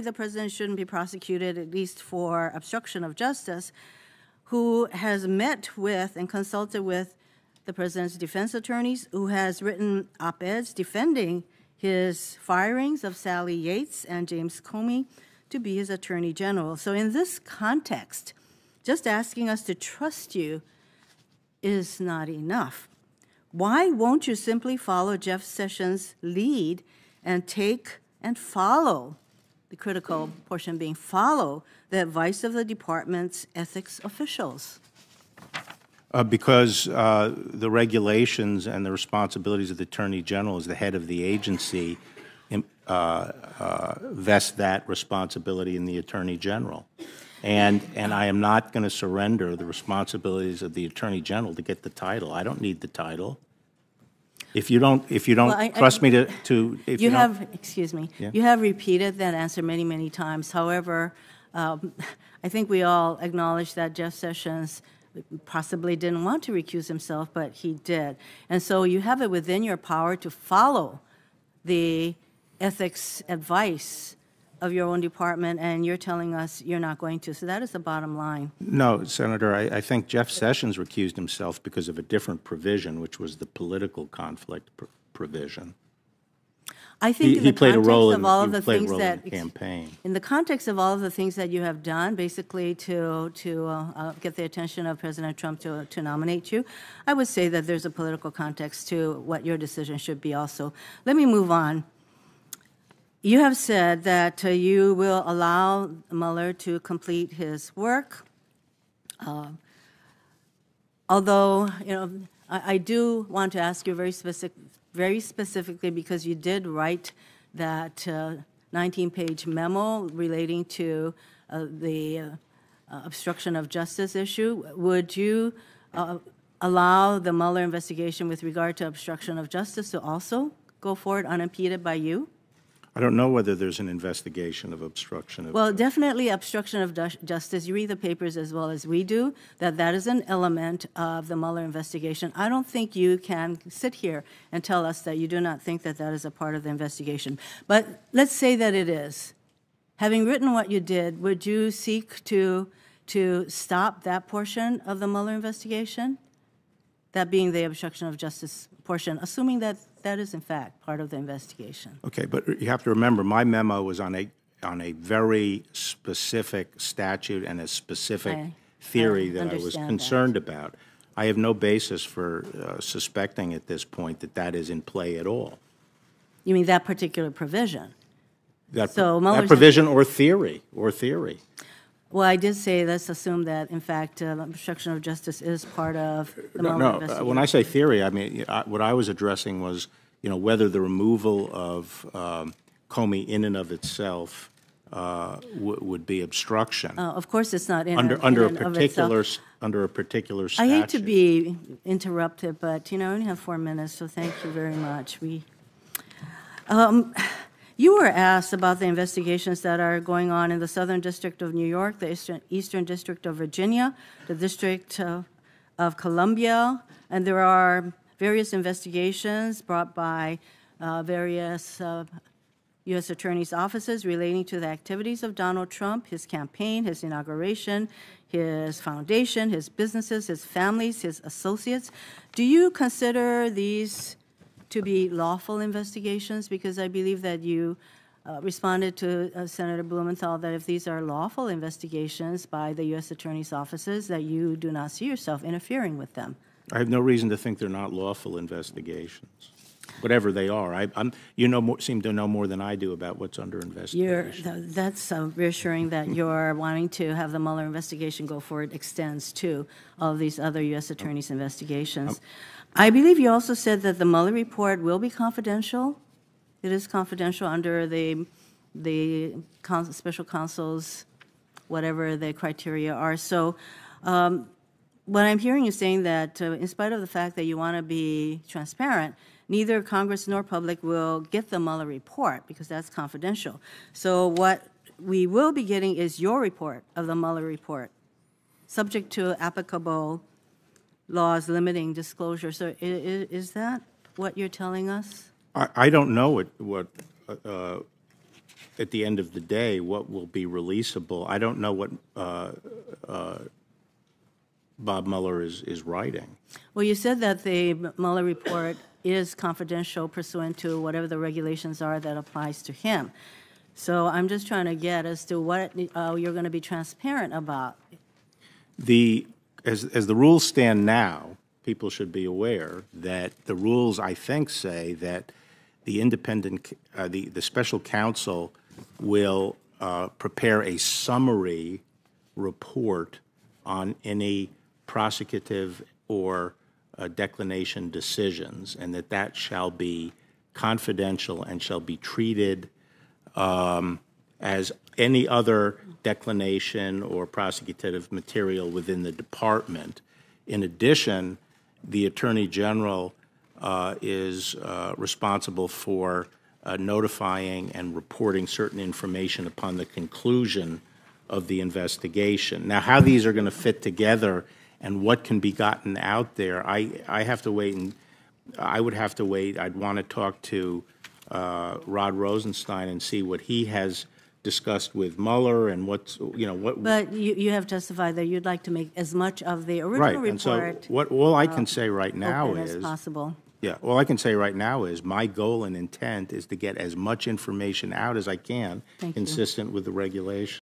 the president shouldn't be prosecuted, at least for obstruction of justice, who has met with and consulted with the president's defense attorneys, who has written op-eds defending his firings of Sally Yates and James Comey to be his attorney general. So in this context, just asking us to trust you is not enough. Why won't you simply follow Jeff Sessions' lead and take and follow, the critical portion being follow, the advice of the department's ethics officials? Because the regulations and the responsibilities of the Attorney General as the head of the agency vest that responsibility in the Attorney General. And I am not going to surrender the responsibilities of the Attorney General to get the title. I don't need the title. If you don't trust me to you have, excuse me, yeah. You have repeated that answer many, many times. However, I think we all acknowledge that Jeff Sessions possibly didn't want to recuse himself, but he did. And so you have it within your power to follow the ethics advice of your own department, and you're telling us you're not going to. So that is the bottom line. No, Senator, I think Jeff Sessions recused himself because of a different provision, which was the political conflict provision. I think he played a role in the campaign. In the context of all of the things that you have done, basically to get the attention of President Trump to nominate you, I would say that there's a political context to what your decision should be also. Let me move on. You have said that you will allow Mueller to complete his work, although I do want to ask you very specifically, because you did write that 19-page memo relating to the obstruction of justice issue. Would you allow the Mueller investigation with regard to obstruction of justice to also go forward unimpeded by you? I don't know whether there's an investigation of obstruction of Well, definitely obstruction of justice. You read the papers as well as we do, that is an element of the Mueller investigation. I don't think you can sit here and tell us that you do not think that that is a part of the investigation. But let's say that it is. Having written what you did, would you seek to stop that portion of the Mueller investigation? That being the obstruction of justice portion, assuming that that is in fact part of the investigation. Okay, but you have to remember, my memo was on a very specific statute and a specific theory that I was concerned about. I have no basis for suspecting at this point that that is in play at all. You mean that particular provision? That provision or theory, Well, I did say, let's assume that, in fact, obstruction of justice is part of the Mueller investigation. When I say theory, I mean, what I was addressing was, whether the removal of Comey in and of itself would be obstruction. Of course, it's not under a particular statute. I hate to be interrupted, but, I only have 4 minutes, so thank you very much. You were asked about the investigations that are going on in the Southern District of New York, the Eastern District of Virginia, the District of Columbia, and there are various investigations brought by various U.S. attorneys' offices relating to the activities of Donald Trump, his campaign, his inauguration, his foundation, his businesses, his families, his associates. Do you consider these to be lawful investigations? Because I believe that you responded to Senator Blumenthal that if these are lawful investigations by the U.S. attorney's offices, that you do not see yourself interfering with them. I have no reason to think they're not lawful investigations, whatever they are. Seem to know more than I do about what's under investigation. That's reassuring that you're wanting to have the Mueller investigation go forward extends to all of these other U.S. attorneys' investigations. I believe you also said that the Mueller report will be confidential. It is confidential under the special counsel's, whatever the criteria are. So what I'm hearing you saying that in spite of the fact that you want to be transparent, neither Congress nor public will get the Mueller report because that's confidential. So what we will be getting is your report of the Mueller report, subject to applicable laws limiting disclosure. So is that what you're telling us? I don't know what at the end of the day, what will be releasable. I don't know what Bob Mueller is writing. Well, you said that the Mueller report is confidential pursuant to whatever the regulations are that applies to him. So I'm just trying to get as to what you're going to be transparent about. As the rules stand now, people should be aware that the rules, I think, say that the the special counsel will prepare a summary report on any prosecutive or declination decisions, and that shall be confidential and shall be treated as any other declination or prosecutive material within the department. In addition, the Attorney General is responsible for notifying and reporting certain information upon the conclusion of the investigation. Now, how these are going to fit together and what can be gotten out there, I have to wait, and I would have to wait. I'd want to talk to Rod Rosenstein and see what he has discussed with Mueller and what's, what. But you have testified that you'd like to make as much of the original report. And so all I can say right now is, as possible. Yeah, all I can say right now is my goal and intent is to get as much information out as I can, consistent with the regulation.